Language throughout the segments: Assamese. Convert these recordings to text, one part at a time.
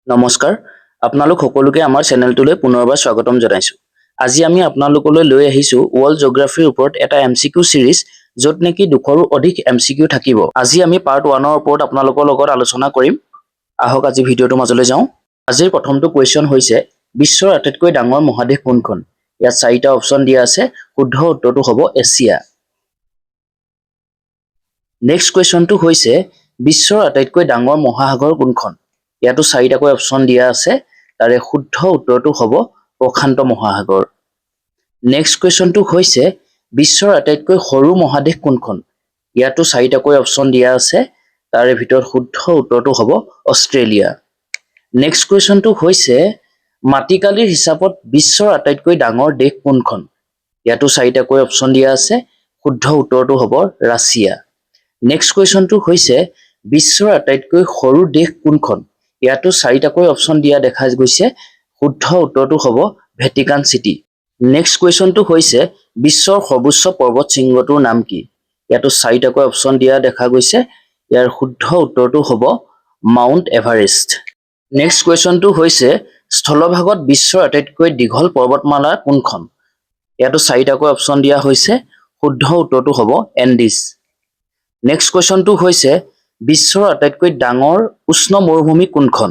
নমস্কাৰ আপোনালোক সকলোকে আমাৰ চেনেলটোলৈ পুনৰবাৰ স্বাগতম জনাইছো। আজি আমি আপোনালোকলৈ লৈ আহিছো ৱৰ্ল্ড জিঅগ্ৰাফিৰ ওপৰত এটা এমচিকিউ সিৰিজ য'ত নেকি 200ৰো অধিক এমচিকিউ থাকিব। আজি আমি পাৰ্ট 1ৰ ওপৰত আপোনালোকৰ লগত আলোচনা কৰিম। আহক আজি ভিডিঅ'টোৰ মাজলৈ যাওঁ। আজিৰ প্ৰথমটো কোৱেশ্চন হৈছে বিশ্বৰ আটাইতকৈ ডাঙৰ মহাদেশ কোনখন? ইয়াত 4টা অপচন দিয়া আছে। শুদ্ধ উত্তৰটো হ'ব এছিয়া। নেক্সট কুৱেশ্যনটো হৈছে বিশ্বৰ আটাইতকৈ ডাঙৰ মহাসাগৰ কোনখন? ইয়াতো 4টাকৈ অপচন দিয়া আছে। তাৰে শুদ্ধ উত্তৰটো হ'ব প্ৰশান্ত মহাসাগৰ। নেক্সট কুৱেশ্যনটো হৈছে বিশ্বৰ আটাইতকৈ সৰু মহাদেশ কোনখন? ইয়াতো 4টাকৈ অপচন দিয়া আছে। তাৰে ভিতৰত শুদ্ধ উত্তৰটো হ'ব অষ্ট্ৰেলিয়া। নেক্সট কুৱেশ্যনটো হৈছে মাটিকালিৰ হিচাপত বিশ্বৰ আটাইতকৈ ডাঙৰ দেশ কোনখন? ইয়াতো 4টাকৈ অপচন দিয়া আছে। শুদ্ধ উত্তৰটো হ'ব ৰাছিয়া। নেক্সট কুৱেশ্যনটো হৈছে বিশ্বৰ আটাইতকৈ সৰু দেশ কোনখন? ইয়াতো 4টাকৈ অপচন দিয়া দেখা গৈছে। শুদ্ধ উত্তৰটো হ'ব ভেটিকান চিটি। নেক্সট কুৱেশ্যনটো হৈছে বিশ্বৰ সৰ্বোচ্চ পৰ্বত শৃংগটোৰ নাম কি? ইয়াতো 4টাকৈ অপচন দিয়া দেখা গৈছে। ইয়াৰ শুদ্ধ উত্তৰটো হ'ব মাউণ্ট এভাৰেষ্ট। নেক্সট কুৱেশ্যনটো হৈছে স্থলভাগত বিশ্বৰ আটাইতকৈ দীঘল পৰ্বতমালা কোনখন? ইয়াতো 4টাকৈ অপচন দিয়া হৈছে। শুদ্ধ উত্তৰটো হ'ব এণ্ডিছ। নেক্সট কুৱেশ্যনটো হৈছে বিশ্বৰ আটাইতকৈ ডাঙৰ উষ্ণ মৰুভূমি কোনখন?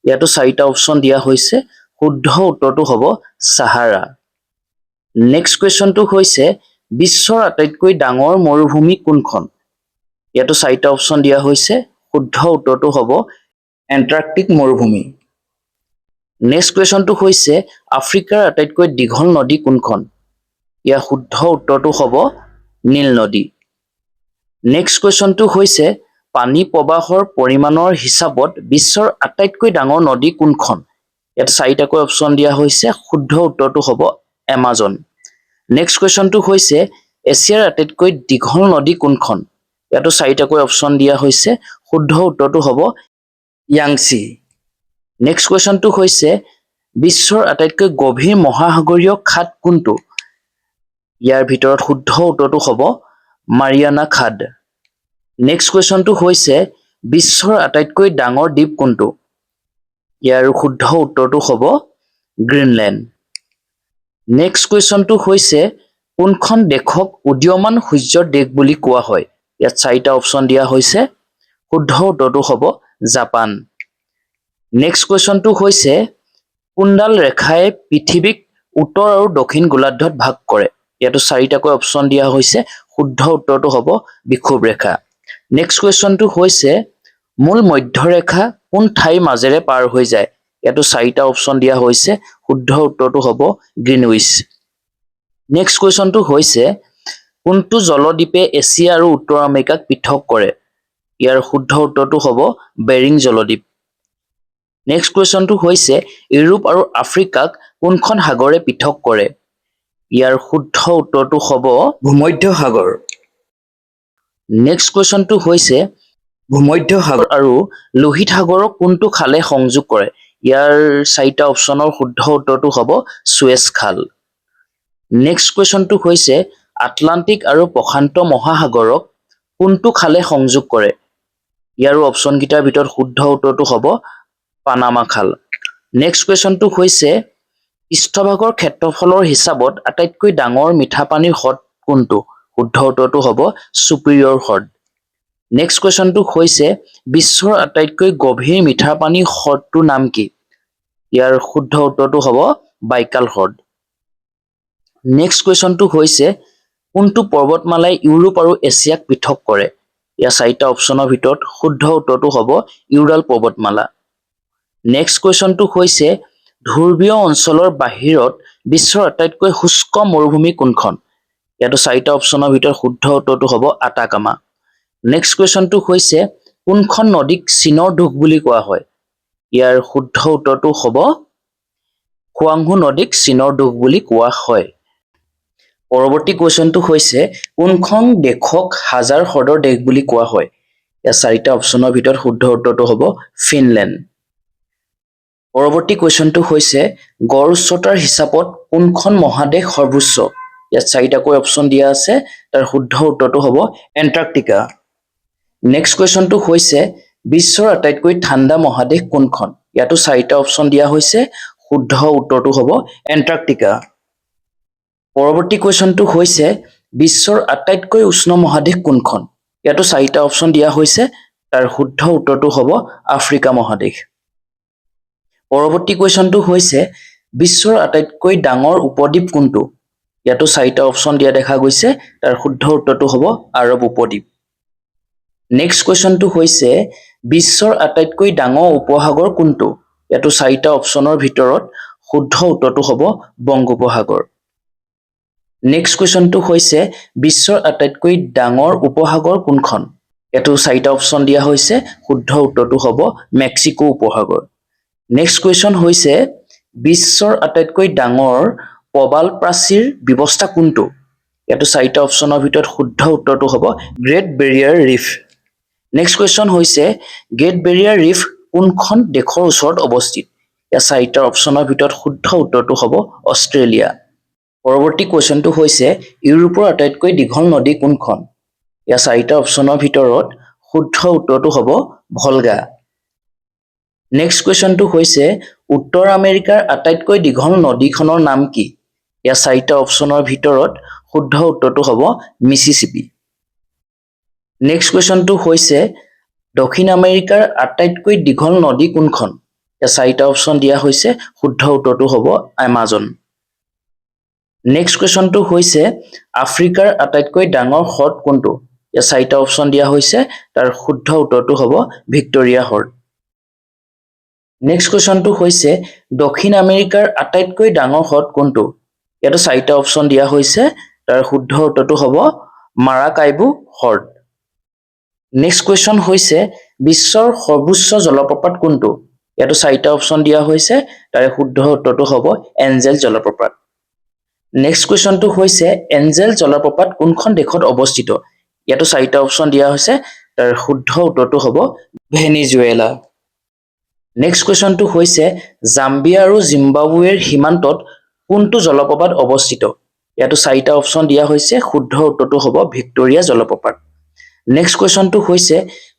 ইয়াতো 4টা অপচন দিয়া হৈছে। শুদ্ধ উত্তৰটো হ'ব সাহাৰা। নেক্সট কুৱেশ্যনটো হৈছে বিশ্বৰ আটাইতকৈ ডাঙৰ মৰুভূমি কোনখন? ইয়াতো 4টা অপচন দিয়া হৈছে। শুদ্ধ উত্তৰটো হ'ব এণ্টাৰ্কটিক মৰুভূমি। নেক্সট কুৱেশ্যনটো হৈছে আফ্ৰিকাৰ আটাইতকৈ দীঘল নদী কোনখন? ইয়াৰ শুদ্ধ উত্তৰটো হ'ব নীল নদী। নেক্সট কুৱেশ্যনটো হৈছে পানী প্ৰবাহৰ পৰিমাণৰ হিচাপত বিশ্বৰ আটাইতকৈ ডাঙৰ নদী কোনখন? ইয়াত 4টাকৈ অপচন দিয়া হৈছে। শুদ্ধ উত্তৰটো হ'ব এমাজন। নেক্সট কুৱেশ্যনটো হৈছে এছিয়াৰ আটাইতকৈ দীঘল নদী কোনখন? ইয়াতো 4টাকৈ অপচন দিয়া হৈছে। শুদ্ধ উত্তৰটো হ'ব য়াংচি। নেক্সট কুৱেশ্যনটো হৈছে বিশ্বৰ আটাইতকৈ গভীৰ মহাসাগৰীয় খাদ কোনটো? ইয়াৰ ভিতৰত শুদ্ধ উত্তৰটো হ'ব মাৰিয়ানা খাদ। নেক্সট কুৱেশ্যনটো হৈছে বিশ্বৰ আটাইতকৈ ডাঙৰ দ্বীপ কোনটো? ইয়াৰ শুদ্ধ উত্তৰটো হ'ব গ্ৰীণলেণ্ড। নেক্সট কুৱেশ্যনটো হৈছে কোনখন দেশক উদীয়মান সূৰ্যৰ দেশ বুলি কোৱা হয়? ইয়াত 4টা অপচন দিয়া হৈছে। শুদ্ধ উত্তৰটো হ'ব জাপান। নেক্সট কুৱেশ্যনটো হৈছে কোনডাল ৰেখাই পৃথিৱীক উত্তৰ আৰু দক্ষিণ গোলাৰ্ধত ভাগ কৰে? ইয়াতো 4টাকৈ অপচন দিয়া হৈছে। শুদ্ধ উত্তৰটো হ'ব বিষুৱ ৰেখা। নেক্সট কুৱেশ্যনটো হৈছে মূল মধ্যৰেখা কোন ঠাইৰ মাজেৰে পাৰ হৈ যায়? ইয়াতো 4টা অপচন দিয়া হৈছে। শুদ্ধ উত্তৰটো হ'ব গ্ৰীণউইচ। নেক্সট কুৱেশ্যনটো হৈছে কোনটো জলদ্বীপে এছিয়া আৰু উত্তৰ আমেৰিকাক পৃথক কৰে? ইয়াৰ শুদ্ধ উত্তৰটো হ'ব বেৰিং জলদ্বীপ। নেক্সট কুৱেশ্যনটো হৈছে ইউৰোপ আৰু আফ্ৰিকাক কোনখন সাগৰে পৃথক কৰে? ইয়াৰ শুদ্ধ উত্তৰটো হ'ব ভূমধ্য সাগৰ। নেক্সট কুৱেশ্যনটো হৈছে ভূমধ্য সাগৰ আৰু লোহিত সাগৰক কোনটো খালে সংযোগ কৰে? ইয়াৰ 4টা অপচনৰ শুদ্ধ উত্তৰটো হ'ব সুৱেজ খাল। নেক্সট কুৱেশ্যনটো হৈছে আটলান্টিক আৰু প্ৰশান্ত মহাসাগৰক কোনটো খালে সংযোগ কৰে? ইয়াৰো অপচনকেইটাৰ ভিতৰত শুদ্ধ উত্তৰটো হ'ব পানামা খাল। নেক্সট কুৱেশ্যনটো হৈছে পৃষ্ঠভাগৰ ক্ষেত্ৰফলৰ হিচাপত আটাইতকৈ ডাঙৰ মিঠা পানীৰ হ্ৰদ কোনটো? শুদ্ধ উত্তৰটো হ'ব চুপিৰিয়ৰ হ্ৰদ। নেক্সট কুৱেশ্যনটো হৈছে বিশ্বৰ আটাইতকৈ গভীৰ মিঠা পানীৰ হ্ৰদটোৰ নাম কি? ইয়াৰ শুদ্ধ উত্তৰটো হ'ব বাইকাল হ্ৰদ। নেক্সট কুৱেশ্যনটো হৈছে কোনটো পৰ্বতমালাই ইউৰোপ আৰু এছিয়াক পৃথক কৰে? ইয়াৰ 4টা অপচনৰ ভিতৰত শুদ্ধ উত্তৰটো হ'ব ইউৰাল পৰ্বতমালা। নেক্সট কুৱেশ্যনটো হৈছে ধ্ৰুৱীয় অঞ্চলৰ বাহিৰত বিশ্বৰ আটাইতকৈ শুষ্ক মৰুভূমি কোনখন? ইয়াতো 4টা অপচনৰ ভিতৰত শুদ্ধ উত্তৰটো হ'ব আটাকামা। নেক্সট কুৱেশ্যনটো হৈছে কোনখন নদীক চীনৰ দুখ বুলি কোৱা হয়? ইয়াৰ শুদ্ধ উত্তৰটো হ'ব হুৱাংহো নদীক চীনৰ দুখ বুলি কোৱা হয়। পৰৱৰ্তী কুৱেশ্যনটো হৈছে কোনখন দেশক হাজাৰ হ্ৰদৰ দেশ বুলি কোৱা হয়? ইয়াৰ 4টা অপচনৰ ভিতৰত শুদ্ধ উত্তৰটো হ'ব ফিনলেণ্ড। পৰৱৰ্তী কুৱেশ্যনটো হৈছে গড় উচ্চতাৰ হিচাপত কোনখন মহাদেশ সৰ্বোচ্চ? ইয়াত 4টাকৈ অপচন দিয়া আছে। তাৰ শুদ্ধ উত্তৰটো হ'ব এণ্টাৰ্কটিকা। নেক্সট কুৱেশ্যনটো হৈছে বিশ্বৰ আটাইতকৈ ঠাণ্ডা মহাদেশ কোনখন? ইয়াতো চাৰিটা অপচন দিয়া হৈছে শুদ্ধ উত্তৰটো হ'ব এণ্টাৰ্কটিকা পৰৱৰ্তী কুৱেশ্যনটো হৈছে বিশ্বৰ আটাইতকৈ উষ্ণ মহাদেশ কোনখন ইয়াতো চাৰিটা অপচন দিয়া হৈছে তাৰ শুদ্ধ উত্তৰটো হ'ব আফ্ৰিকা মহাদেশ পৰৱৰ্তী কুৱেশ্যনটো হৈছে বিশ্বৰ আটাইতকৈ ডাঙৰ উপদ্বীপ কোনটো ইয়াতো চাৰিটা অপচন দিয়া দেখা গৈছে তাৰ শুদ্ধ উত্তৰটো হ'ব আৰব উপদ্বীপ নেক্সট কুৱেশ্যনটো হৈছে বিশ্বৰ আটাইতকৈ ডাঙৰ উপসাগৰ কোনটো ইয়াতো চাৰিটা অপচনৰ ভিতৰত শুদ্ধ উত্তৰটো হ'ব বংগোপসাগৰ নেক্সট কুৱেশ্যনটো হৈছে বিশ্বৰ আটাইতকৈ ডাঙৰ উপসাগৰ কোনখন ইয়াতো চাৰিটা অপচন দিয়া হৈছে শুদ্ধ উত্তৰটো হ'ব মেক্সিকো উপসাগৰ নেক্সট কুৱেশ্যন হৈছে বিশ্বৰ আটাইতকৈ ডাঙৰ প্ৰবাল প্ৰাচীৰ ব্যৱস্থা কোনটো ইয়াতো চাৰিটা অপচনৰ ভিতৰত শুদ্ধ উত্তৰটো হ'ব great Barrier rift next question হৈছে গ্ৰেট বেৰিয়াৰ ৰিফ কোনখন দেশৰ ওচৰত অৱস্থিত ইয়াৰ চাৰিটা অপচনৰ ভিতৰত শুদ্ধ উত্তৰটো হ'ব অষ্ট্ৰেলিয়া পৰৱৰ্তী কুৱেশ্যনটো হৈছে ইউৰোপৰ আটাইতকৈ দীঘল নদী কোনখন ইয়াৰ চাৰিটা অপচনৰ ভিতৰত শুদ্ধ উত্তৰটো হ'ব ভলগা নেক্সট কুৱেশ্যনটো হৈছে উত্তৰ আমেৰিকাৰ আটাইতকৈ দীঘল নদীখনৰ নাম কি ইয়াৰ চাৰিটা অপচনৰ ভিতৰত শুদ্ধ উত্তৰটো হ'ব মিছিছিপি নেক্সট কুৱেশ্যনটো হৈছে দক্ষিণ আমেৰিকাৰ আটাইতকৈ দীঘল নদী কোনখন ইয়াৰ চাৰিটা অপচন দিয়া হৈছে শুদ্ধ উত্তৰটো হ'ব আমাজন নেক্সট কুৱেশ্যনটো হৈছে আফ্ৰিকাৰ আটাইতকৈ ডাঙৰ হ্ৰদ কোনটো ইয়াৰ চাৰিটা অপচন দিয়া হৈছে তাৰ শুদ্ধ উত্তৰটো হ'ব ভিক্টোৰিয়া হ্ৰদ নেক্সট কুৱেশ্যনটো হৈছে দক্ষিণ আমেৰিকাৰ আটাইতকৈ ডাঙৰ হ্ৰদ কোনটো ইয়াতো চাৰিটা অপচন দিয়া হৈছে তাৰ শুদ্ধ উত্তৰটো হ'ব মাৰাকাইবু হ্ৰদ নেক্সট কুৱেশ্যন হৈছে বিশ্বৰ সৰ্বোচ্চ জলপ্ৰপাত কোনটো ইয়াতো চাৰিটা অপচন দিয়া হৈছে তাৰ শুদ্ধ উত্তৰটো হ'ব এঞ্জেল জলপ্ৰপাত নেক্সট কুৱেশ্যনটো হৈছে এঞ্জেল জলপ্ৰপাত কোনখন দেশত অৱস্থিত ইয়াতো চাৰিটা অপচন দিয়া হৈছে তাৰ শুদ্ধ উত্তৰটো হ'ব ভেনিজুৱেলা নেক্সট কুৱেশ্যনটো হৈছে জাম্বিয়া আৰু জিম্বাবুৱেৰ সীমান্তত কোনটো জলপ্ৰপাত অৱস্থিত ইয়াতো চাৰিটা অপচন দিয়া হৈছে শুদ্ধ উত্তৰটো হ'ব ভিক্টোৰিয়া জলপ্ৰপাত নেক্সট কুৱেশ্যনটো হৈছে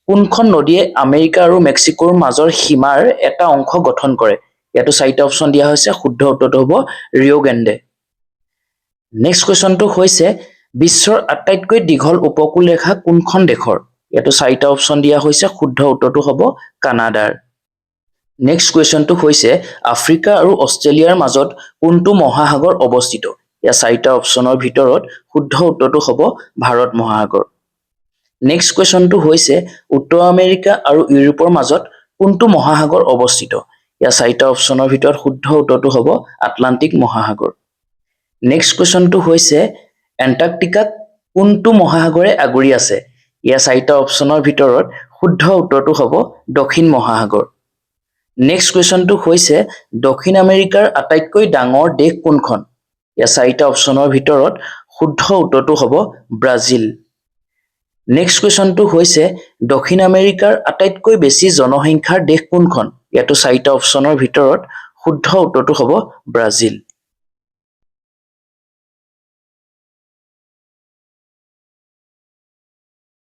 কোনখন নদীয়ে আমেৰিকা আৰু মেক্সিকোৰ মাজৰ সীমাৰ এটা অংশ গঠন কৰে ইয়াতো চাৰিটা অপচন দিয়া হৈছে শুদ্ধ উত্তৰটো হ'ব ৰিঅ' গ্ৰেণ্ডে নেক্সট কুৱেশ্যনটো হৈছে বিশ্বৰ আটাইতকৈ দীঘল উপকূল ৰেখা কোনখন দেশৰ ইয়াতো চাৰিটা অপচন দিয়া হৈছে শুদ্ধ উত্তৰটো হ'ব কানাডাৰ নেক্সট কুৱেশ্যনটো হৈছে আফ্ৰিকা আৰু অষ্ট্ৰেলিয়াৰ মাজত কোনটো মহাসাগৰ অৱস্থিত ইয়াৰ চাৰিটা অপচনৰ ভিতৰত শুদ্ধ উত্তৰটো হ'ব ভাৰত মহাসাগৰ নেক্সট কুৱেশ্যনটো হৈছে উত্তৰ আমেৰিকা আৰু ইউৰোপৰ মাজত কোনটো মহাসাগৰ অৱস্থিত ইয়াৰ চাৰিটা অপচনৰ ভিতৰত শুদ্ধ উত্তৰটো হ'ব আটলান্টিক মহাসাগৰ নেক্সট কুৱেশ্যনটো হৈছে এণ্টাৰ্কটিকাক কোনটো মহাসাগৰে আগুৰি আছে ইয়াৰ চাৰিটা অপচনৰ ভিতৰত শুদ্ধ উত্তৰটো হ'ব দক্ষিণ মহাসাগৰ নেক্সট কুৱেশ্যনটো হৈছে দক্ষিণ আমেৰিকাৰ আটাইতকৈ ডাঙৰ দেশ কোনখন ইয়াৰ চাৰিটা অপচনৰ ভিতৰত শুদ্ধ উত্তৰটো হ'ব ব্ৰাজিল নেক্সট কুৱেশ্যনটো হৈছে দক্ষিণ আমেৰিকাৰ আটাইতকৈ বেছি জনসংখ্যাৰ দেশ কোনখন ইয়াতো চাৰিটা অপচনৰ ভিতৰত শুদ্ধ উত্তৰটো হ'ব ব্ৰাজিল